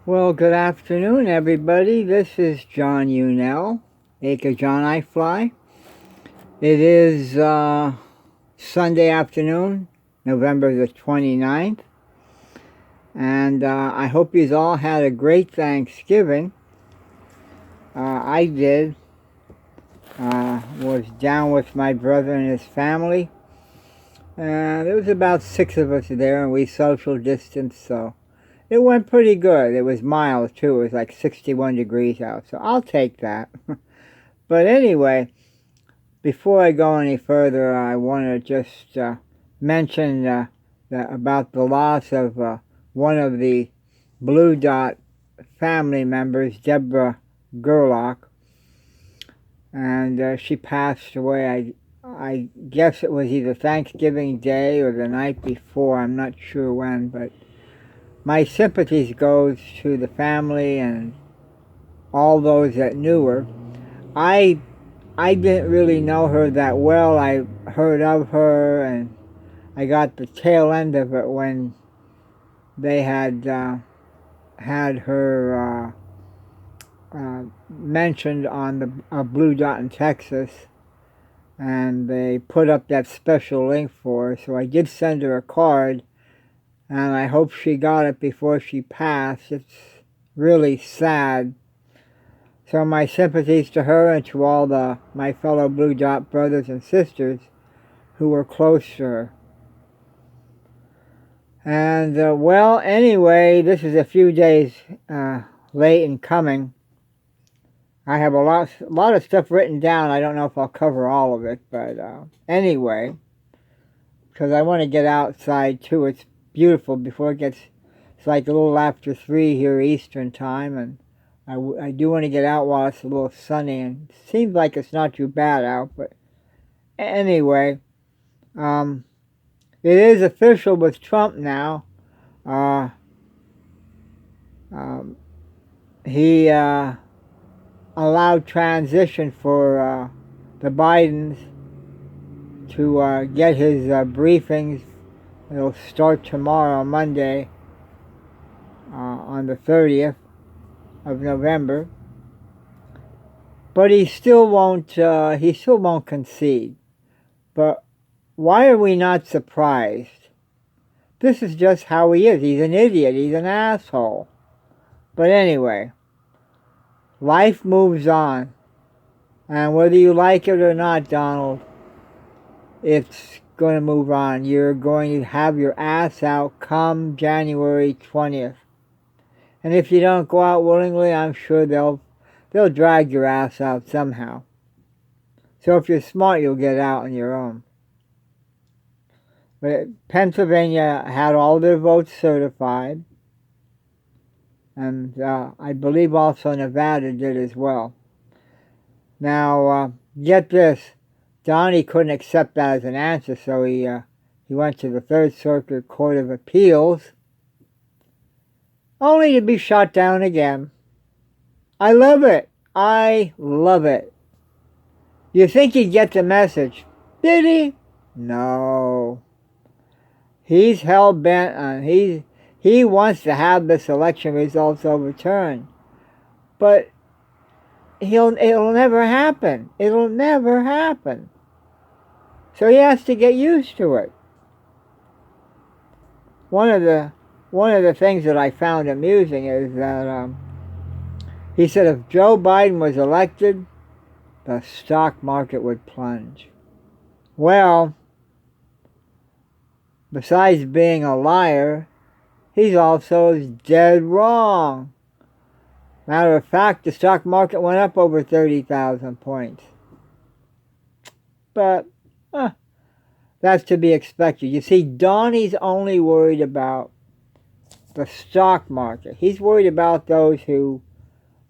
Well, good afternoon, everybody. This is John Unell, aka John I Fly. It is Sunday afternoon, November the 29th, and I hope you all had a great Thanksgiving. I did. Was down with my brother and his family. There was about 6 of us there, and we social distanced, so it went pretty good. It was mild, too. It was like 61 degrees out, so I'll take that. But anyway, before I go any further, I want to just mention about the loss of one of the Blue Dot family members, Deborah Gerlach, and she passed away. I guess it was either Thanksgiving Day or the night before. I'm not sure when, but my sympathies goes to the family and all those that knew her. I I didn't really know her that well. I heard of her, and I got the tail end of it when they had her mentioned on the Blue Dot in Texas, and they put up that special link for her. So I did send her a card, and I hope she got it before she passed. It's really sad. So my sympathies to her and to all my fellow Blue Dot brothers and sisters who were close to her. And well, anyway, this is a few days late in coming. I have a lot of stuff written down. I don't know if I'll cover all of it, but anyway, because I want to get outside too. It's beautiful before it gets. It's like a little after 3 here Eastern time, and I do want to get out while it's a little sunny. And it seems like it's not too bad out, but anyway, it is official with Trump now. Uh, um, he allowed transition for the Bidens to get his briefings. It'll start tomorrow, Monday, on the 30th of November. But he still won't. He still won't concede. But why are we not surprised? This is just how he is. He's an idiot. He's an asshole. But anyway, life moves on. And whether you like it or not, Donald, it's going to move on. You're going to have your ass out come January 20th. And if you don't go out willingly, I'm sure they'll drag your ass out somehow. So if you're smart, you'll get out on your own. But Pennsylvania had all their votes certified. And I believe also Nevada did as well. Now, get this. Donnie couldn't accept that as an answer, so he went to the Third Circuit Court of Appeals, only to be shot down again. I love it. I love it. You think he'd get the message? Did he? No. He's hell-bent on, he wants to have this election results overturned. But it'll never happen. It'll never happen. So he has to get used to it. One of the things that I found amusing is that he said if Joe Biden was elected, the stock market would plunge. Well, besides being a liar, he's also dead wrong. Matter of fact, the stock market went up over 30,000 points. But that's to be expected. You see, Donnie's only worried about the stock market. He's worried about those who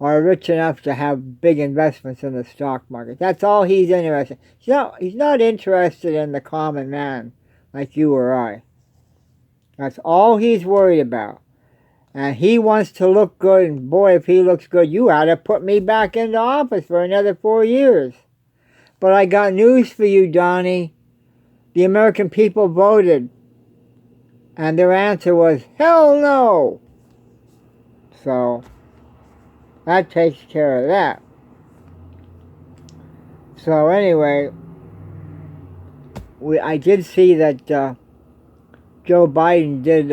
are rich enough to have big investments in the stock market. That's all he's interested in. He's not interested in the common man like you or I. That's all he's worried about. And he wants to look good, and boy, if he looks good, you ought to put me back into office for another 4 years. But I got news for you, Donnie. The American people voted, and their answer was, hell no. So that takes care of that. So anyway, I did see that Joe Biden did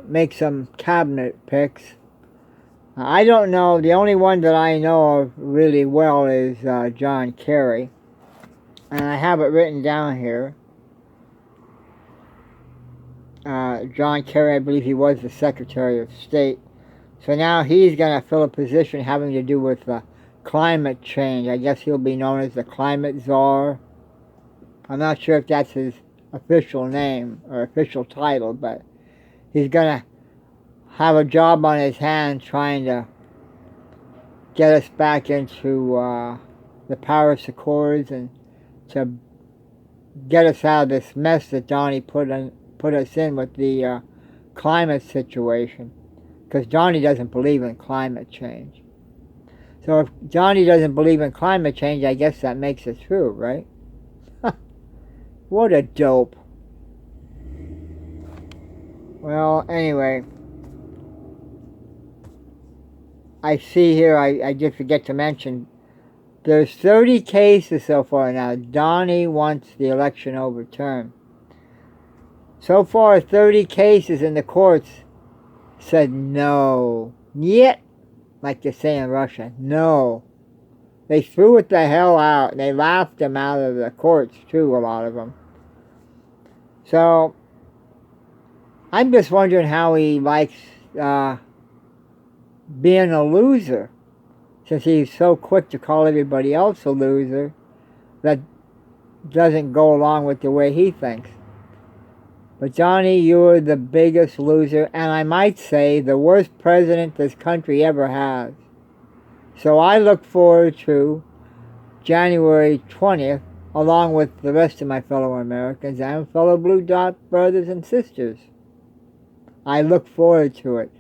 make some cabinet picks. I don't know. The only one that I know of really well is John Kerry. And I have it written down here. John Kerry, I believe he was the Secretary of State. So now he's going to fill a position having to do with climate change. I guess he'll be known as the Climate Czar. I'm not sure if that's his official name or official title, but he's going to have a job on his hands trying to get us back into the Paris Accords and to get us out of this mess that Donnie put us in with the climate situation. Because Donnie doesn't believe in climate change. So if Donnie doesn't believe in climate change, I guess that makes it true, right? What a dope. Well, anyway, I see here, I did forget to mention, there's 30 cases so far now. Donnie wants the election overturned. So far, 30 cases in the courts said no. Yet, like they say in Russia, no. They threw it the hell out. They laughed him out of the courts, too, a lot of them. So, I'm just wondering how he likes being a loser, since he's so quick to call everybody else a loser that doesn't go along with the way he thinks. But Johnny, you're the biggest loser, and I might say the worst president this country ever has. So I look forward to January 20th, along with the rest of my fellow Americans and fellow Blue Dot brothers and sisters. I look forward to it.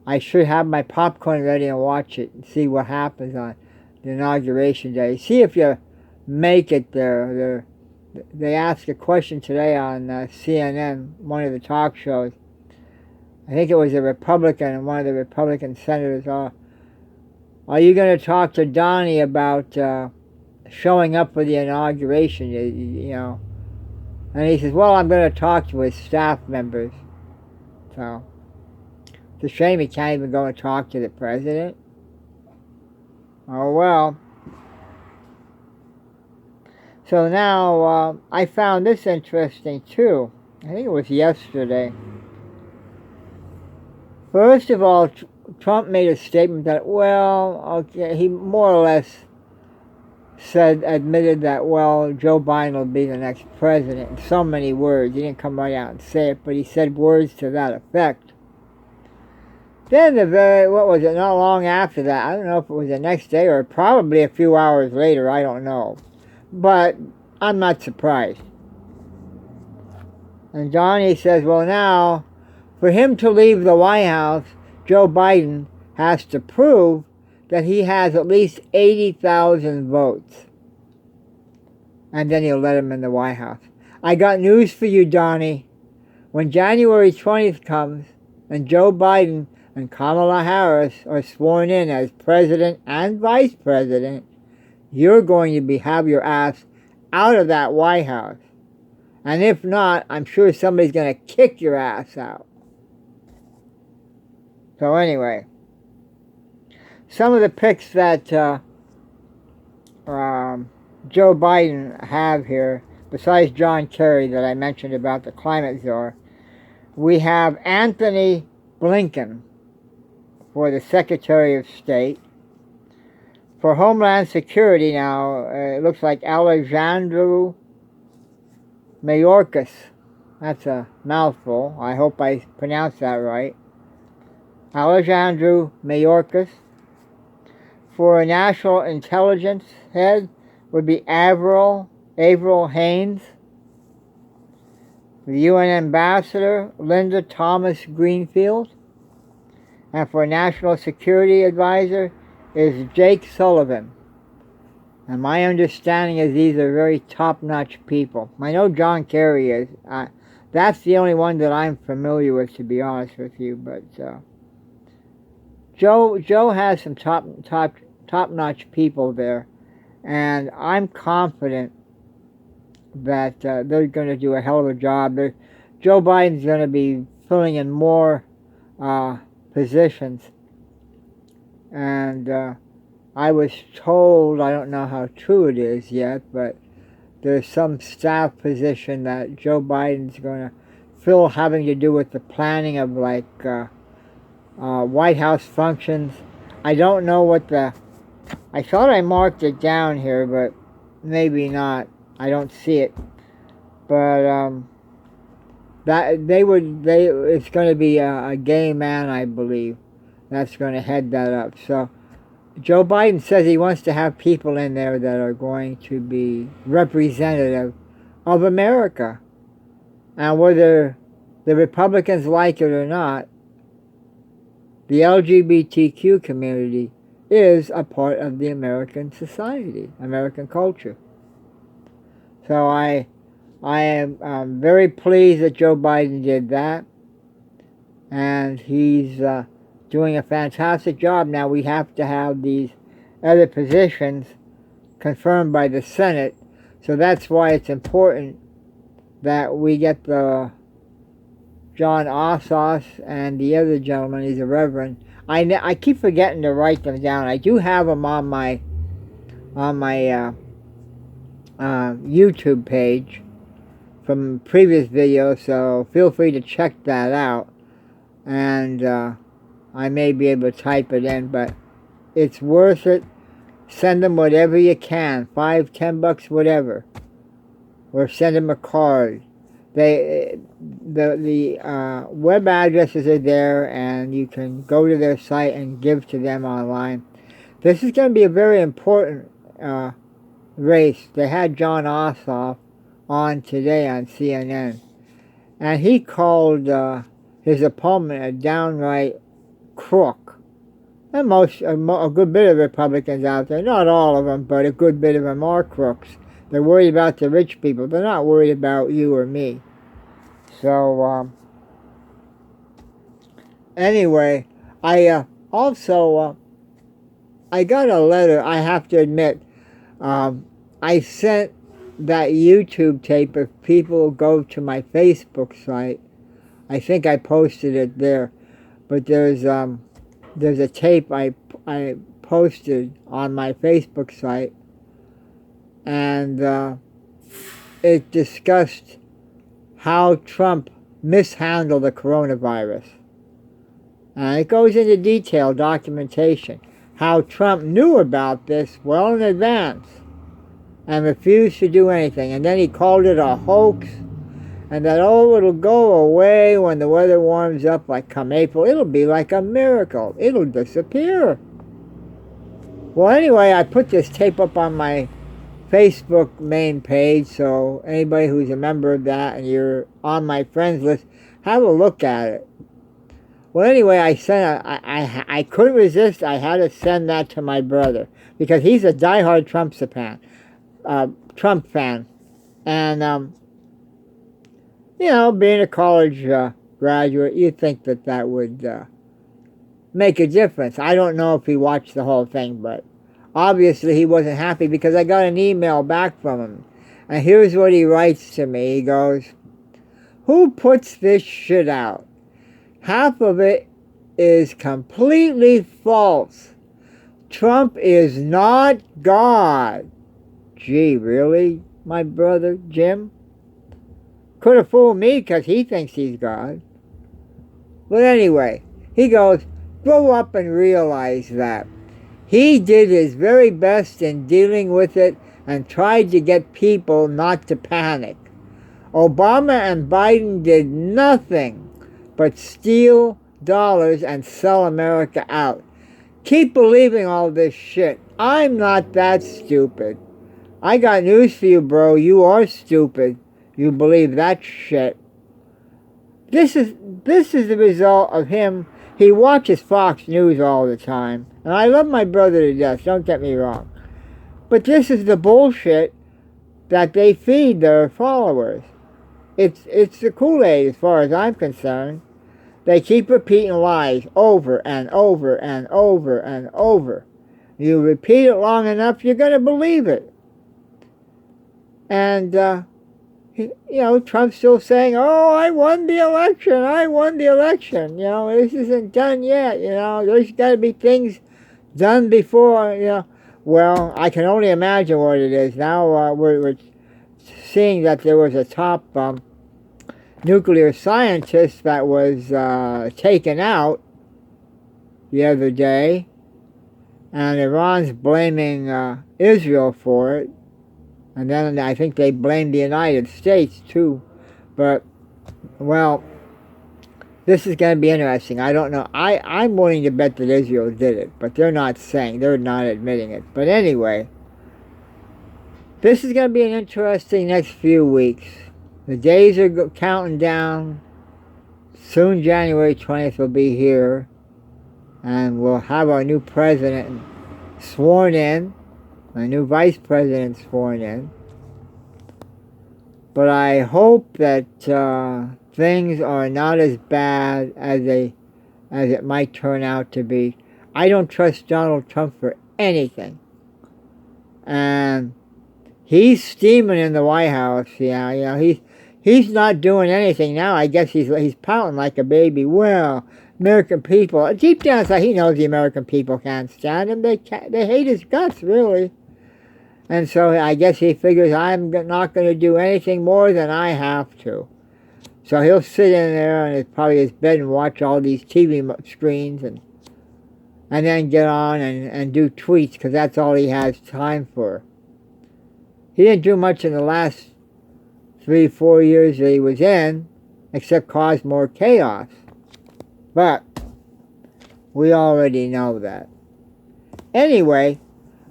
I should have my popcorn ready and watch it and see what happens on the inauguration day. See if you make it there. They asked a question today on CNN, one of the talk shows. I think it was a Republican, and one of the Republican senators. Are you going to talk to Donnie about showing up for the inauguration? You know, and he says, "Well, I'm going to talk to his staff members." So it's a shame he can't even go and talk to the president. Oh well. So now, I found this interesting too. I think it was yesterday. First of all, Trump made a statement that, well, okay, he more or less admitted that, well, Joe Biden will be the next president in so many words. He didn't come right out and say it, but he said words to that effect. Then what was it, not long after that, I don't know if it was the next day or probably a few hours later, I don't know. But I'm not surprised. And Johnny says, well, now, for him to leave the White House, Joe Biden has to prove that he has at least 80,000 votes. And then he'll let him in the White House. I got news for you, Donnie. When January 20th comes and Joe Biden and Kamala Harris are sworn in as president and vice president, you're going to have your ass out of that White House. And if not, I'm sure somebody's going to kick your ass out. So anyway, some of the picks that Joe Biden have here, besides John Kerry that I mentioned about the climate czar, we have Anthony Blinken for the Secretary of State. For Homeland Security now, it looks like Alejandro Mayorkas. That's a mouthful. I hope I pronounced that right. Alejandro Mayorkas. For a National Intelligence head would be Avril Haines. The UN Ambassador, Linda Thomas Greenfield. And for a National Security Advisor is Jake Sullivan. And my understanding is these are very top-notch people. I know John Kerry is. That's the only one that I'm familiar with, to be honest with you. But Joe has some top notch people there, and I'm confident that they're going to do a hell of a job. Joe Biden's going to be filling in more uh, positions, and I was told, I don't know how true it is yet, but there's some staff position that Joe Biden's going to fill having to do with the planning of like White House functions. I don't know what I thought I marked it down here, but maybe not. I don't see it. But that it's going to be a gay man, I believe, that's going to head that up. So Joe Biden says he wants to have people in there that are going to be representative of America. And whether the Republicans like it or not, the LGBTQ community is a part of the American society, American culture. So I am very pleased that Joe Biden did that, and he's doing a fantastic job. Now we have to have these other positions confirmed by the Senate, so that's why it's important that we get the John Ossoff and the other gentleman. He's a reverend. I keep forgetting to write them down. I do have them on my YouTube page from previous videos, so feel free to check that out. And I may be able to type it in, but it's worth it. Send them whatever you can, $5, $10, whatever, or send them a card. The web addresses are there, and you can go to their site and give to them online. This is going to be a very important race. They had John Ossoff on today on CNN, and he called his opponent a downright crook. And a good bit of Republicans out there, not all of them, but a good bit of them are crooks. They're worried about the rich people. They're not worried about you or me. So, anyway, I also, I got a letter, I have to admit. I sent that YouTube tape. If people go to my Facebook site, I think I posted it there. But there's a tape I posted on my Facebook site, and it discussed how Trump mishandled the coronavirus. And it goes into detailed documentation. How Trump knew about this well in advance and refused to do anything. And then he called it a hoax. And that, oh, it'll go away when the weather warms up, like come April. It'll be like a miracle. It'll disappear. Well, anyway, I put this tape up on my Facebook main page, so anybody who's a member of that and you're on my friends list, have a look at it. Well, anyway, I couldn't resist. I had to send that to my brother because he's a diehard Trump fan, and you know, being a college graduate, you'd think that would make a difference. I don't know if he watched the whole thing, but obviously he wasn't happy because I got an email back from him. And here's what he writes to me. He goes, "Who puts this shit out? Half of it is completely false. Trump is not God." Gee, really, my brother Jim? Could have fooled me because he thinks he's God. But anyway, he goes, grow up and realize that. He did his very best in dealing with it and tried to get people not to panic. Obama and Biden did nothing but steal dollars and sell America out. Keep believing all this shit. I'm not that stupid. I got news for you, bro. You are stupid. You believe that shit. This is the result of him. He watches Fox News all the time. And I love my brother to death, don't get me wrong. But this is the bullshit that they feed their followers. It's the Kool-Aid as far as I'm concerned. They keep repeating lies over and over and over and over. You repeat it long enough, you're going to believe it. And, Trump's still saying, oh, I won the election, I won the election. This isn't done yet, there's got to be things done before, Well, I can only imagine what it is. Now we're seeing that there was a top nuclear scientist that was taken out the other day, and Iran's blaming Israel for it, and then I think they blamed the United States too. But, well, this is going to be interesting. I don't know. I'm willing to bet that Israel did it, but they're not admitting it. But anyway, this is going to be an interesting next few weeks. The days are counting down. Soon January 20th will be here, and we'll have our new president sworn in, a new vice president sworn in. But I hope that things are not as bad as it might turn out to be. I don't trust Donald Trump for anything, and he's steaming in the White House. He's not doing anything now. I guess he's pouting like a baby. Well, American people, deep down inside, he knows the American people can't stand him. They hate his guts, really. And so I guess he figures I'm not going to do anything more than I have to. So he'll sit in there in probably his bed and watch all these TV screens and then get on and do tweets, because that's all he has time for. He didn't do much in the last 3-4 years that he was in, except cause more chaos. But we already know that. Anyway,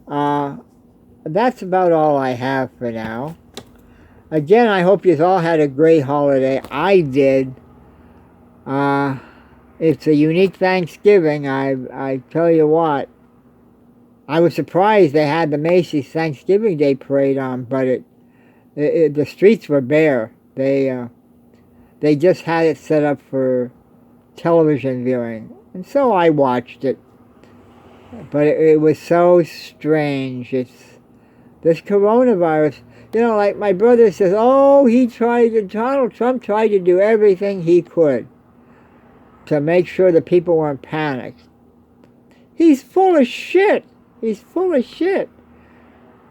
that's about all I have for now. Again, I hope you all had a great holiday. I did. It's a unique Thanksgiving. I tell you what. I was surprised they had the Macy's Thanksgiving Day Parade on, but the streets were bare. They just had it set up for television viewing, and so I watched it. But it was so strange. It's this coronavirus. Like my brother says, oh, Donald Trump tried to do everything he could to make sure that people weren't panicked. He's full of shit. He's full of shit.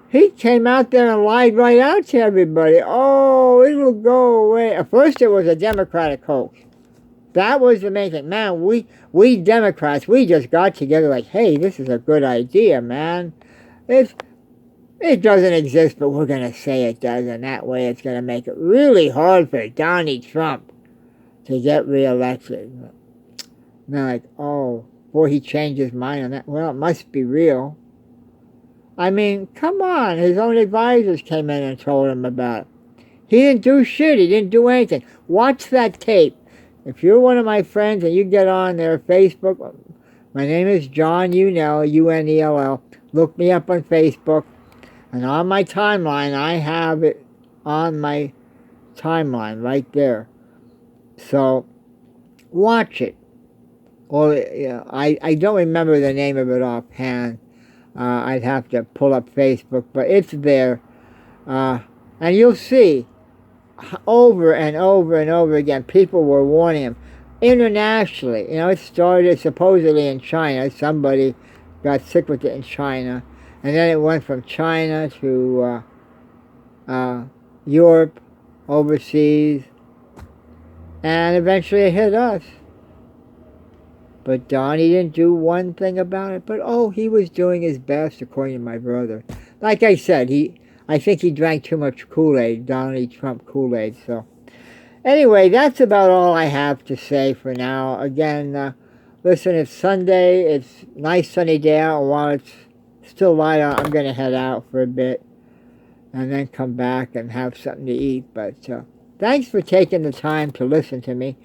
He came out there and lied right out to everybody. Oh, it'll go away. At first it was a Democratic hoax. That was the main thing. Man, we Democrats, we just got together like, hey, this is a good idea, man. It doesn't exist, but we're going to say it does, and that way it's going to make it really hard for Donald Trump to get reelected. And they're like, oh, boy, he changed his mind on that. Well, it must be real. I mean, come on. His own advisors came in and told him about it. He didn't do shit. He didn't do anything. Watch that tape. If you're one of my friends and you get on their Facebook, my name is John Unell, Unell. Look me up on Facebook. And on my timeline, I have it on my timeline right there. So, watch it. Well, I don't remember the name of it offhand. I'd have to pull up Facebook, but it's there. And you'll see, over and over and over again, people were warning him. Internationally, it started supposedly in China. Somebody got sick with it in China. And then it went from China to Europe, overseas, and eventually it hit us. But Donnie didn't do one thing about it. But, he was doing his best, according to my brother. Like I said, I think he drank too much Kool-Aid, Donald Trump Kool-Aid. So, anyway, that's about all I have to say for now. Again, listen, it's Sunday. It's a nice sunny day out. And while it's still light out, I'm going to head out for a bit and then come back and have something to eat. But thanks for taking the time to listen to me.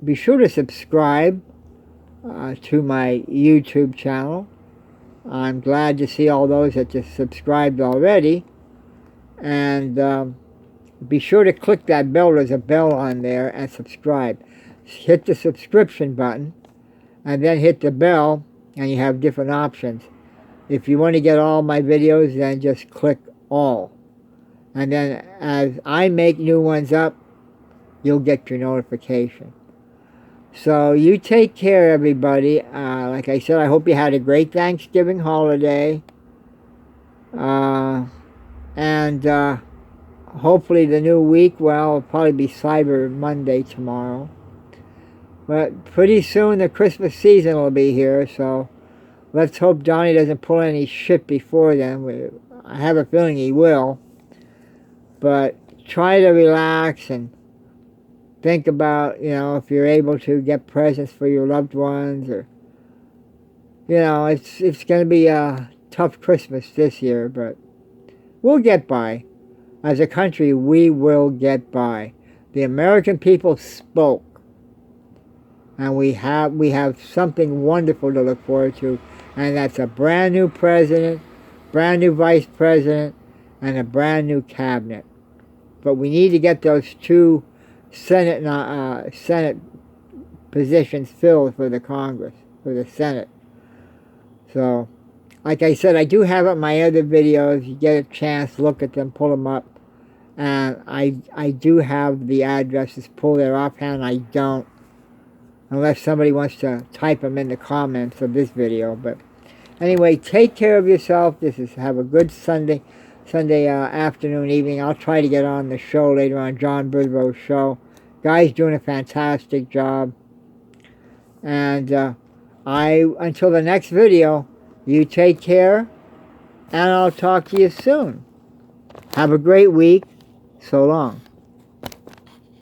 Be sure to subscribe to my YouTube channel. I'm glad to see all those that just subscribed already. And be sure to click that bell. There's a bell on there, and subscribe. hit the subscription button, and then hit the bell, and you have different options. If you want to get all my videos, then just click all. And then as I make new ones up, you'll get your notification. So you take care, everybody. Like I said, I hope you had a great Thanksgiving holiday. And hopefully the new week, well, it'll probably be Cyber Monday tomorrow. But pretty soon the Christmas season will be here, so let's hope Donnie doesn't pull any shit before then. I have a feeling he will. But try to relax and think about, if you're able to get presents for your loved ones, or, it's going to be a tough Christmas this year, but we'll get by. As a country, we will get by. The American people spoke. And we have something wonderful to look forward to, and that's a brand new president, brand new vice president, and a brand new cabinet. But we need to get those two Senate positions filled for the Congress, for the Senate. So, like I said, I do have it in my other videos. You get a chance, look at them, pull them up. And I do have the addresses pulled there offhand. I don't, unless somebody wants to type them in the comments of this video. But anyway, take care of yourself. Have a good Sunday afternoon, evening. I'll try to get on the show later on, John Brisbo's show. Guy's doing a fantastic job. And until the next video, you take care, and I'll talk to you soon. Have a great week. So long.